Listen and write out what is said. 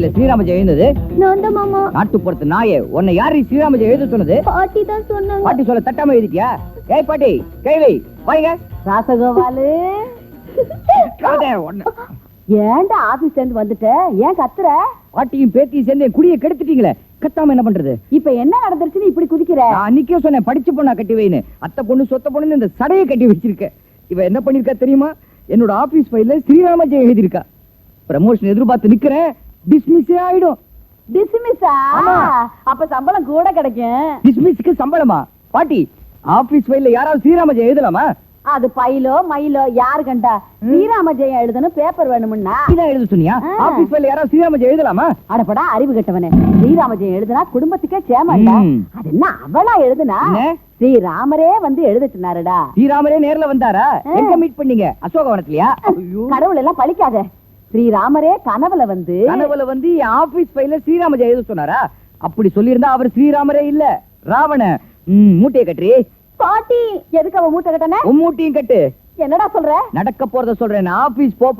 ஃபைல்ல ஸ்ரீராம ஜெயம் எழுந்தது? நான் தான் மாமா. நாட்டுப்புறத்து நாயே, உன்னை யாரு ஸ்ரீராம ஜெயம் எழுத சொன்னது? பாட்டி தான் சொன்னாங்க. பாட்டி சொல்ல தட்டாம எழுதிட்டியா? ஏய் பாட்டி, கேள்வி வாங்க. ராசகோபாலு, ஏன்டா ஆபீஸ்ல இருந்து வந்துட்ட? ஏன் கத்துற? பாட்டியும் பேத்தியும் சேர்ந்து குடியை கெடுத்துட்டீங்களே, கத்தாம என்ன பண்றது? இப்ப என்ன நடந்துருச்சுன்னு இப்படி குதிக்கிற? நான் அன்னைக்கே சொன்னேன் படிச்சு பொண்ணா கட்டி வைன்னு. அத்தை பொண்ணு சொத்த பொண்ணு இந்த சடையை கட்டி வச்சிருக்க. இவ என்ன பண்ணிருக்கா தெரியுமா? என்னோட ஆபீஸ் ஃபைல்ல ஸ்ரீராம ஜெயம் எழுதிருக்கா. ப்ரமோஷன் எதிர்பார்த்து நிக்கிறேன், டிஸ்மிஸே ஆயிடும். டிஸ்மிஸா? ஆமா. அப்ப சம்பளம் கூட கிடைக்கும். டிஸ்மிஸ்க்கு சம்பளமா? பாட்டி, ஆபீஸ் ஃபைல்ல யாராவது ஸ்ரீராம ஜெயம் எழுதலாமா? அது பைலோ மயிலோ யாரு கண்டா? ஸ்ரீராம ஜெயம் எழுதணும் பேப்பர் வேணும்னா இதான் எழுத சொன்னியா? ஆபீஸ் ஃபைல்ல யாராவது ஸ்ரீராம ஜெயம் எழுதலாமா? அடப்படா அறிவு கெட்டவனே. ஸ்ரீராம ஜெயம் எழுதுனா குடும்பத்துக்கே சேமாண்டா. அது என்ன அவளா எழுதுனா? ஸ்ரீராமரே வந்து எழுத சொன்னாருடா. ஸ்ரீராமரே நேர்ல வந்தாரா? எங்க மீட் பண்ணீங்க? அசோகவனத்திலயா? கடவுள் எல்லாம் பழிக்காத. ஸ்ரீராமரே கனவுல வந்து ஆபீஸ் ஃபைல்ல ஸ்ரீராம ஜெயம் எழுத சொன்னாரா? அப்படி சொல்லியிருந்தா அவர் ஸ்ரீராமரே இல்ல, ராவண. மூட்டையை கட்டுறி. பாட்டி, எதுக்கு அவ மூட்டை கட்டன? மூட்டையும் கட்டு. என்னடா சொல்ற? நடக்க போறத சொல்றேன். ஆபீஸ் போறேன்.